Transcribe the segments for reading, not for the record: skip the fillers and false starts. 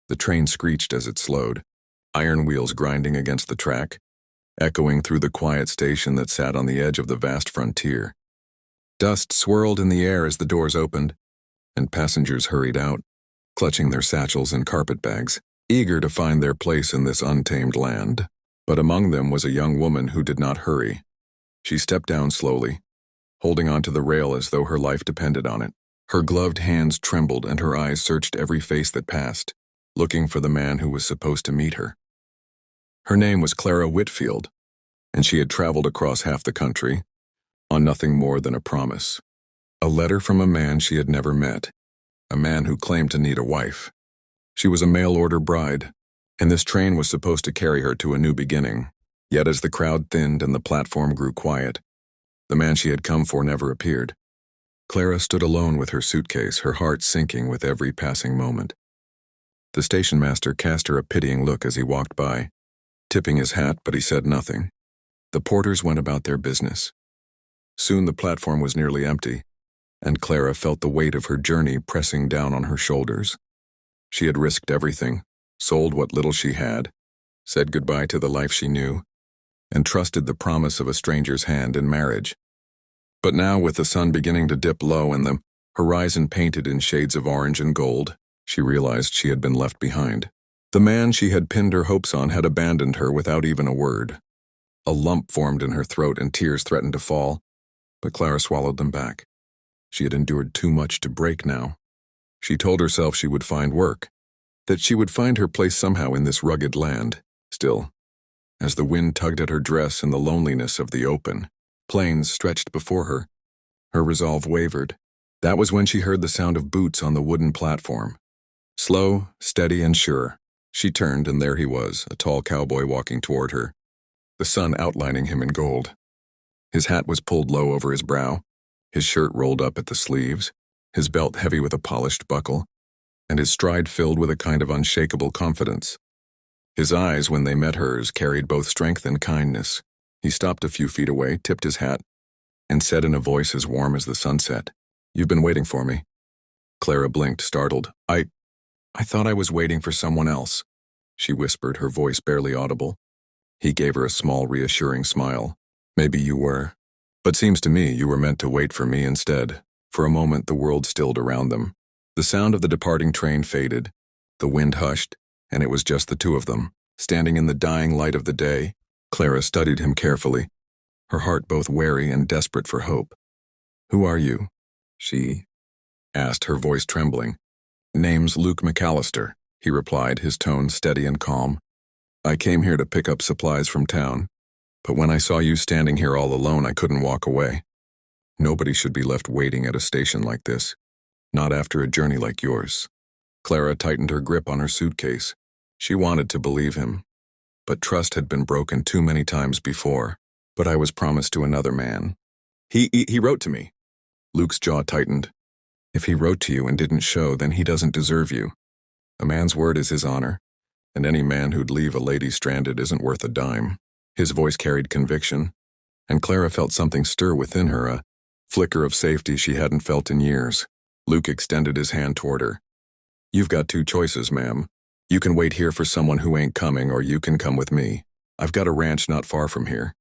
The train screeched as it slowed, iron wheels grinding against the track, echoing through the quiet station that sat on the edge of the vast frontier. Dust swirled in the air as the doors opened, and passengers hurried out, clutching their satchels and carpetbags, eager to find their place in this untamed land. But among them was a young woman who did not hurry. She stepped down slowly, holding onto the rail as though her life depended on it. Her gloved hands trembled and her eyes searched every face that passed, looking for the man who was supposed to meet her. Her name was Clara Whitfield, and she had traveled across half the country on nothing more than a promise. A letter from a man she had never met, a man who claimed to need a wife. She was a mail-order bride, and this train was supposed to carry her to a new beginning. Yet as the crowd thinned and the platform grew quiet, the man she had come for never appeared. Clara stood alone with her suitcase, her heart sinking with every passing moment. The station master cast her a pitying look as he walked by, tipping his hat, but he said nothing. The porters went about their business. Soon the platform was nearly empty, and Clara felt the weight of her journey pressing down on her shoulders. She had risked everything, sold what little she had, said goodbye to the life she knew, and trusted the promise of a stranger's hand in marriage. But now, with the sun beginning to dip low and the horizon painted in shades of orange and gold, she realized she had been left behind. The man she had pinned her hopes on had abandoned her without even a word. A lump formed in her throat and tears threatened to fall, but Clara swallowed them back. She had endured too much to break now. She told herself she would find work, that she would find her place somehow in this rugged land. Still, as the wind tugged at her dress in the loneliness of the open plains stretched before her, her resolve wavered. That was when she heard the sound of boots on the wooden platform. Slow, steady, and sure. She turned, and there he was, a tall cowboy walking toward her, the sun outlining him in gold. His hat was pulled low over his brow, his shirt rolled up at the sleeves, his belt heavy with a polished buckle, and his stride filled with a kind of unshakable confidence. His eyes, when they met hers, carried both strength and kindness. He stopped a few feet away, tipped his hat, and said in a voice as warm as the sunset, "You've been waiting for me." Clara blinked, startled. I thought I was waiting for someone else," she whispered, her voice barely audible. He gave her a small, reassuring smile. "Maybe you were. But seems to me you were meant to wait for me instead." For a moment the world stilled around them. The sound of the departing train faded, the wind hushed, and it was just the two of them, standing in the dying light of the day. Clara studied him carefully, her heart both wary and desperate for hope. "Who are you?" she asked, her voice trembling. "Name's Luke McAllister," he replied, his tone steady and calm. "I came here to pick up supplies from town, but when I saw you standing here all alone, I couldn't walk away. Nobody should be left waiting at a station like this, not after a journey like yours." Clara tightened her grip on her suitcase. She wanted to believe him, but trust had been broken too many times before. "But I was promised to another man. He wrote to me." Luke's jaw tightened. "If he wrote to you and didn't show, then he doesn't deserve you. A man's word is his honor, and any man who'd leave a lady stranded isn't worth a dime." His voice carried conviction, and Clara felt something stir within her, a flicker of safety she hadn't felt in years. Luke extended his hand toward her. "You've got two choices, ma'am. You can wait here for someone who ain't coming, or you can come with me. I've got a ranch not far from here.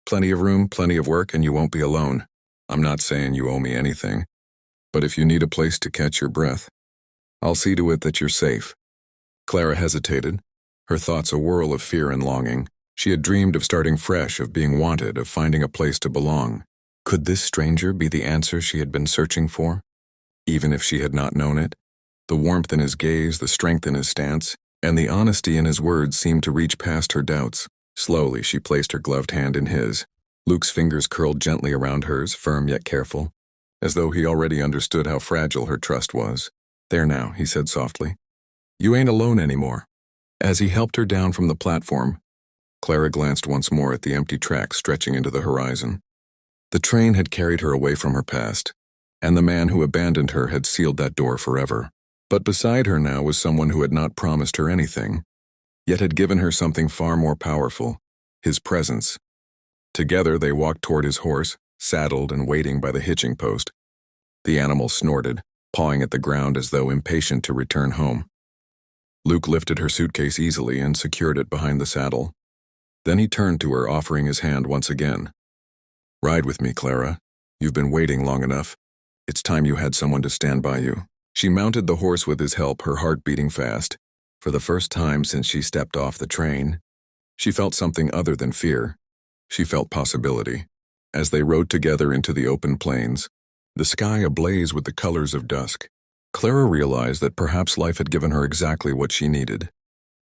Plenty of room, plenty of work, and you won't be alone. I'm not saying you owe me anything, but if you need a place to catch your breath, I'll see to it that you're safe." Clara hesitated, her thoughts a whirl of fear and longing. She had dreamed of starting fresh, of being wanted, of finding a place to belong. Could this stranger be the answer she had been searching for? Even if she had not known it, the warmth in his gaze, the strength in his stance, and the honesty in his words seemed to reach past her doubts. Slowly, she placed her gloved hand in his. Luke's fingers curled gently around hers, firm yet careful, as though he already understood how fragile her trust was. "There now," he said softly. "You ain't alone anymore." As he helped her down from the platform, Clara glanced once more at the empty tracks stretching into the horizon. The train had carried her away from her past, and the man who abandoned her had sealed that door forever. But beside her now was someone who had not promised her anything, yet had given her something far more powerful, his presence. Together they walked toward his horse, saddled and waiting by the hitching post. The animal snorted, pawing at the ground as though impatient to return home. Luke lifted her suitcase easily and secured it behind the saddle. Then he turned to her, offering his hand once again. "Ride with me, Clara. You've been waiting long enough. It's time you had someone to stand by you." She mounted the horse with his help, her heart beating fast. For the first time since she stepped off the train, she felt something other than fear. She felt possibility. As they rode together into the open plains, the sky ablaze with the colors of dusk, Clara realized that perhaps life had given her exactly what she needed,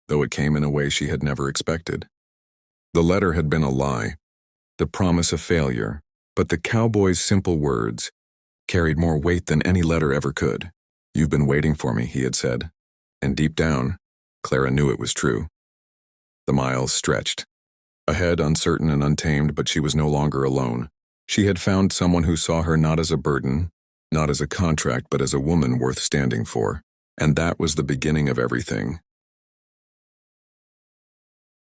though it came in a way she had never expected. The letter had been a lie, the promise of failure, but the cowboy's simple words carried more weight than any letter ever could. "You've been waiting for me," he had said, and deep down, Clara knew it was true. The miles stretched. Ahead, uncertain and untamed, but she was no longer alone. She had found someone who saw her not as a burden, not as a contract, but as a woman worth standing for. And that was the beginning of everything.